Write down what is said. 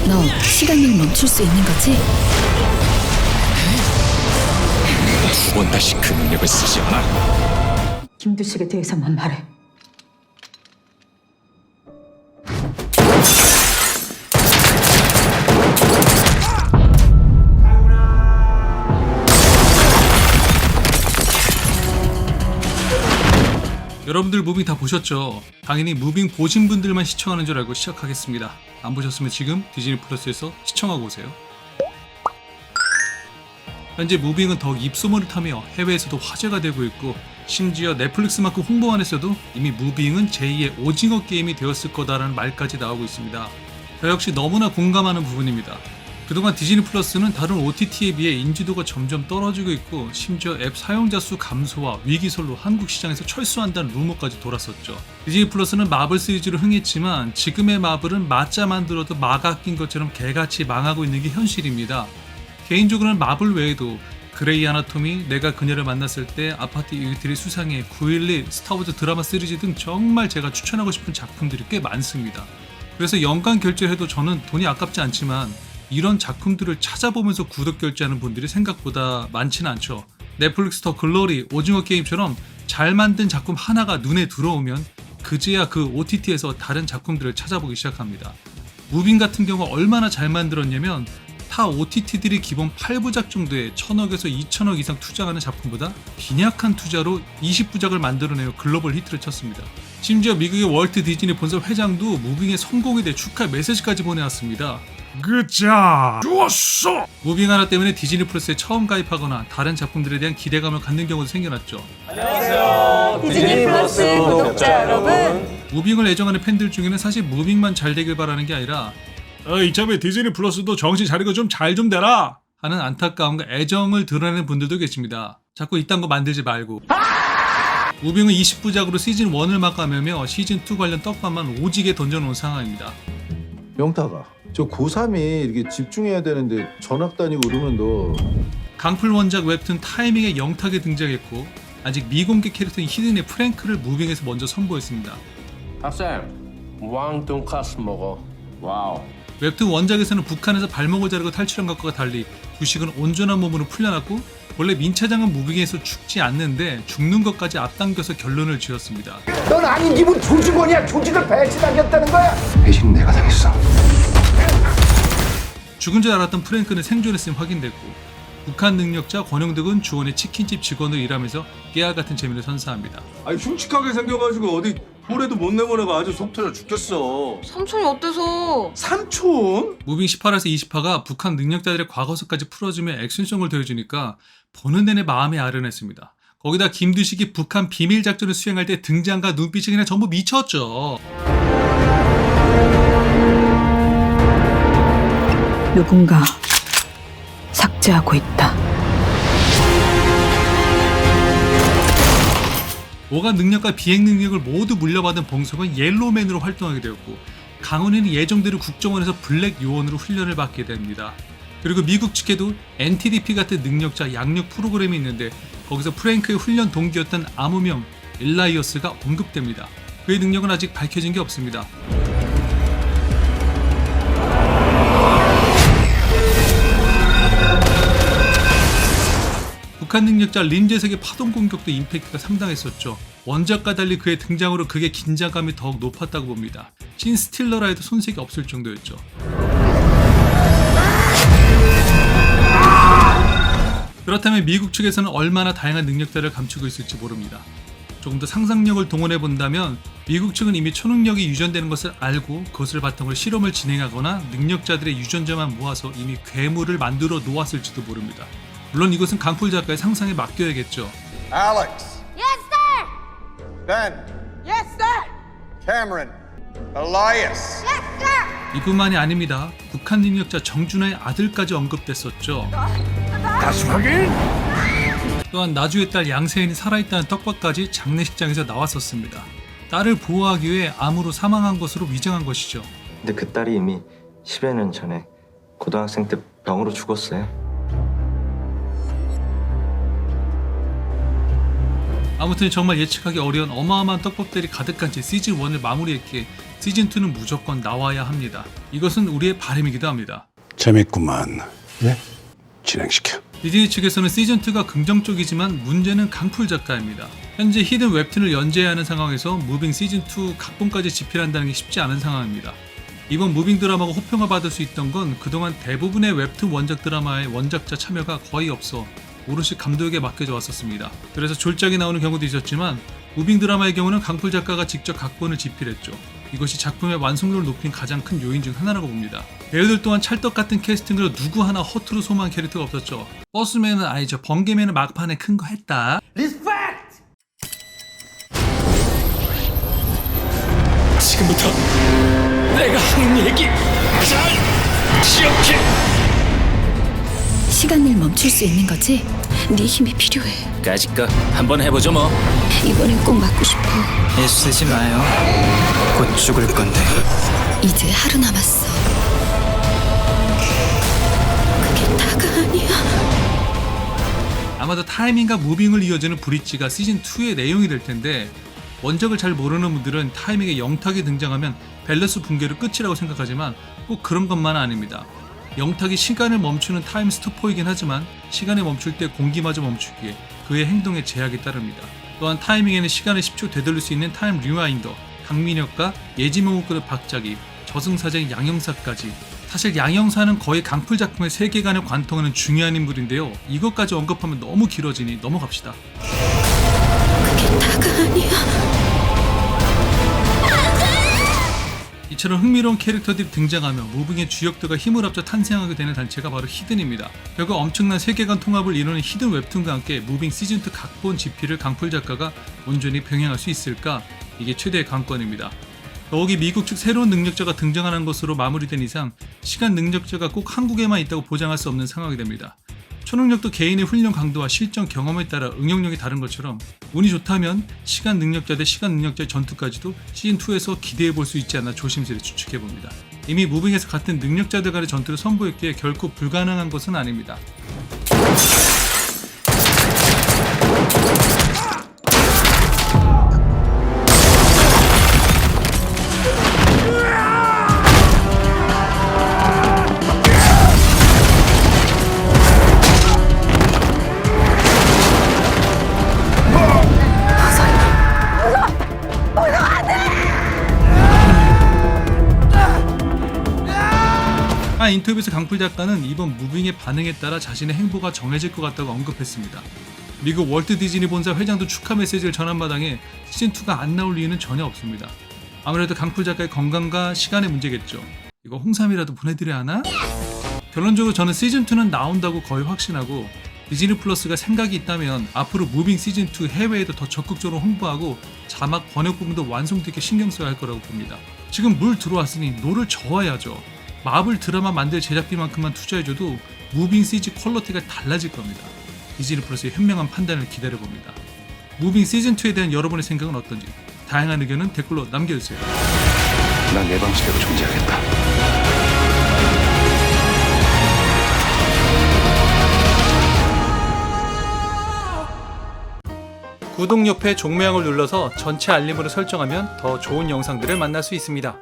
너 시간을 멈출 수 있는 거지? 두 번 다시 그 능력을 쓰지 않아. 김두식에 대해서만 말해. 여러분들 무빙 다 보셨죠? 당연히 무빙 보신 분들만 시청하는 줄 알고 시작하겠습니다. 안 보셨으면 지금 디즈니 플러스에서 시청하고 오세요. 현재 무빙은 더욱 입소문을 타며 해외에서도 화제가 되고 있고, 심지어 넷플릭스만큼 홍보 안 했어도 이미 무빙은 제2의 오징어 게임이 되었을 거다라는 말까지 나오고 있습니다. 저 역시 너무나 공감하는 부분입니다. 그동안 디즈니 플러스는 다른 OTT에 비해 인지도가 점점 떨어지고 있고, 심지어 앱 사용자 수 감소와 위기설로 한국 시장에서 철수한다는 루머까지 돌았었죠. 디즈니 플러스는 마블 시리즈로 흥했지만 지금의 마블은 맞자 만들어도 마가 낀 것처럼 개같이 망하고 있는 게 현실입니다. 개인적으로는 마블 외에도 그레이 아나토미, 내가 그녀를 만났을 때, 아파트 일들이 수상해, 9.11, 스타워즈 드라마 시리즈 등 정말 제가 추천하고 싶은 작품들이 꽤 많습니다. 그래서 연간 결제를 해도 저는 돈이 아깝지 않지만 이런 작품들을 찾아보면서 구독 결제하는 분들이 생각보다 많지는 않죠. 넷플릭스 더 글로리, 오징어 게임처럼 잘 만든 작품 하나가 눈에 들어오면 그제야 그 OTT에서 다른 작품들을 찾아보기 시작합니다. 무빙 같은 경우 얼마나 잘 만들었냐면 타 OTT들이 기본 8부작 정도에 1000억에서 2000억 이상 투자하는 작품보다 빈약한 투자로 20부작을 만들어내어 글로벌 히트를 쳤습니다. 심지어 미국의 월트 디즈니 본사 회장도 무빙의 성공에 대해 축하 메시지까지 보내왔습니다. 그자 좋았어. 무빙 하나 때문에 디즈니 플러스에 처음 가입하거나 다른 작품들에 대한 기대감을 갖는 경우도 생겨났죠. 디즈니 플러스 구독자 여러분. 무빙을 애정하는 팬들 중에는 사실 무빙만 잘 되길 바라는 게 아니라 이참에 디즈니 플러스도 정신 차리고 좀 잘 좀 되라 하는 안타까움과 애정을 드러내는 분들도 계십니다. 자꾸 이딴 거 만들지 말고. 무빙은 20부작으로 시즌 1을 막아매며 시즌 2 관련 떡밥만 오지게 던져놓은 상황입니다. 명타가 저 고3이 이렇게 집중해야 되는데 전학 다니고 그러면 너 강풀 원작 웹툰 타이밍에 영탁에 등장했고, 아직 미공개 캐릭터인 히든의 프랭크를 무빙에서 먼저 선보였습니다. 학생, 왕 돈가스 먹어. 와우. 웹툰 원작에서는 북한에서 발목을 자르고 탈출한 것과 달리 두식은 온전한 몸으로 풀려났고, 원래 민 차장은 무빙에서 죽지 않는데 죽는 것까지 앞당겨서 결론을 지었습니다. 넌 아닌 기분 조직원이야. 조직을 배치당겼다는 거야. 배신 내가 당했어. 죽은 줄 알았던 프랭크는 생존했음이 확인됐고, 북한 능력자 권영덕은 주원의 치킨집 직원으로 일하면서 깨알 같은 재미를 선사합니다. 아니 흉측하게 생겨가지고 어디 홀에도 못 내본 애가 아주 속 터져 죽겠어. 삼촌이 어때서? 삼촌? 무빙 18화에서 20화가 북한 능력자들의 과거사까지 풀어주며 액션성을 더해주니까 보는 내내 마음이 아른했습니다. 거기다 김두식이 북한 비밀 작전을 수행할 때 등장과 눈빛이 그냥 전부 미쳤죠. 누군가 삭제하고 있다. 오가 능력과 비행 능력을 모두 물려받은 봉석은 옐로우맨으로 활동하게 되었고, 강훈이는 예정대로 국정원에서 블랙 요원으로 훈련을 받게 됩니다. 그리고 미국 측에도 NTDP 같은 능력자 양육 프로그램이 있는데 거기서 프랭크의 훈련 동기였던 암호명 일라이어스가 언급됩니다. 그의 능력은 아직 밝혀진 게 없습니다. 북한 능력자 림재석의 파동 공격도 임팩트가 상당했었죠. 원작과 달리 그의 등장으로 극의 긴장감이 더욱 높았다고 봅니다. 신 스틸러라 해도 손색이 없을 정도였죠. 그렇다면 미국 측에서는 얼마나 다양한 능력자를 감추고 있을지 모릅니다. 조금 더 상상력을 동원해 본다면 미국 측은 이미 초능력이 유전되는 것을 알고 그것을 바탕으로 실험을 진행하거나 능력자들의 유전자만 모아서 이미 괴물을 만들어 놓았을지도 모릅니다. 물론 이것은 강풀 작가의 상상에 맡겨야겠죠. Alex. Yes, sir. Ben. Yes, sir. Cameron. Elias. Yes, sir. 이뿐만이 아닙니다. 북한 능력자 정준하의 아들까지 언급됐었죠. 다시 확인. 또한 나주의 딸 양세인이 살아있다는 떡밥까지 장례식장에서 나왔었습니다. 딸을 보호하기 위해 암으로 사망한 것으로 위장한 것이죠. 근데 그 딸이 이미 10여 년 전에 고등학생 때 병으로 죽었어요. 아무튼 정말 예측하기 어려운 어마어마한 떡밥들이 가득한 채 시즌 1을 마무리했기에 시즌2는 무조건 나와야 합니다. 이것은 우리의 바람이기도 합니다. 재밌구만. 예? 진행시켜. 디즈니 측에서는 시즌2가 긍정적이지만 문제는 강풀 작가입니다. 현재 히든 웹툰을 연재해야 하는 상황에서 무빙 시즌2 각본까지 집필한다는 게 쉽지 않은 상황입니다. 이번 무빙 드라마가 호평을 받을 수 있던 건 그동안 대부분의 웹툰 원작 드라마의 원작자 참여가 거의 없어 오롯이 감독에게 맡겨져 왔었습니다. 그래서 졸작이 나오는 경우도 있었지만 무빙 드라마의 경우는 강풀 작가가 직접 각본을 집필했죠. 이것이 작품의 완성도를 높인 가장 큰 요인 중 하나라고 봅니다. 배우들 또한 찰떡 같은 캐스팅으로 누구 하나 허투루 소망한 캐릭터가 없었죠. 버스맨은 아니죠. 번개맨은 막판에 큰 거 했다. 지금부터 내가 하는 얘기 잘 기억해. 시간을 멈출 수 있는 거지? 네 힘이 필요해. 까짓 거 한번 해보죠 뭐. 이번엔 꼭 맞고 싶어. 애쓰지 마요. 곧 죽을 건데. 이제 하루 남았어. 그게 다가 아니야. 아마도 타이밍과 무빙을 이어지는 브릿지가 시즌2의 내용이 될 텐데 원작을 잘 모르는 분들은 타이밍에 영탁이 등장하면 밸런스 붕괴로 끝이라고 생각하지만 꼭 그런 것만은 아닙니다. 영탁이 시간을 멈추는 타임 스토퍼이긴 하지만 시간을 멈출 때 공기마저 멈추기에 그의 행동에 제약이 따릅니다. 또한 타이밍에는 시간을 10초 되돌릴 수 있는 타임 리와인더, 강민혁과 예지몽을 끄는 박자기, 저승사자인 양형사까지. 사실 양형사는 거의 강풀 작품의 세계관을 관통하는 중요한 인물인데요. 이것까지 언급하면 너무 길어지니 넘어갑시다. 그게 다가 아니야. 이처럼 흥미로운 캐릭터들이 등장하며 무빙의 주역들과 힘을 합쳐 탄생하게 되는 단체가 바로 히든입니다. 결국 엄청난 세계관 통합을 이루는 히든 웹툰과 함께 무빙 시즌2 각본 집필을 강풀 작가가 온전히 병행할 수 있을까? 이게 최대의 관건입니다. 더욱이 미국 측 새로운 능력자가 등장하는 것으로 마무리된 이상 시간 능력자가 꼭 한국에만 있다고 보장할 수 없는 상황이 됩니다. 초능력도 개인의 훈련 강도와 실전 경험에 따라 응용력이 다른 것처럼 운이 좋다면 시간 능력자 대 시간 능력자의 전투까지도 시즌2에서 기대해볼 수 있지 않나 조심스레 추측해봅니다. 이미 무빙에서 같은 능력자들 간의 전투를 선보였기에 결코 불가능한 것은 아닙니다. 한 인터뷰에서 강풀 작가는 이번 무빙의 반응에 따라 자신의 행보가 정해질 것 같다고 언급했습니다. 미국 월트 디즈니 본사 회장도 축하 메시지를 전한 마당에 시즌2가 안 나올 이유는 전혀 없습니다. 아무래도 강풀 작가의 건강과 시간의 문제겠죠. 이거 홍삼이라도 보내드려야 하나? 결론적으로 저는 시즌2는 나온다고 거의 확신하고 디즈니 플러스가 생각이 있다면 앞으로 무빙 시즌2 해외에도 더 적극적으로 홍보하고 자막 번역 부분도 완성되게 신경 써야 할 거라고 봅니다. 지금 물 들어왔으니 노를 저어야죠. 마블 드라마 만들 제작비만큼만 투자해줘도 무빙 CG 퀄리티가 달라질 겁니다. 디즈니 플러스의 현명한 판단을 기다려봅니다. 무빙 시즌2에 대한 여러분의 생각은 어떤지 다양한 의견은 댓글로 남겨주세요. 난 내 방식대로 존재하겠다. 구독 옆에 종모양을 눌러서 전체 알림으로 설정하면 더 좋은 영상들을 만날 수 있습니다.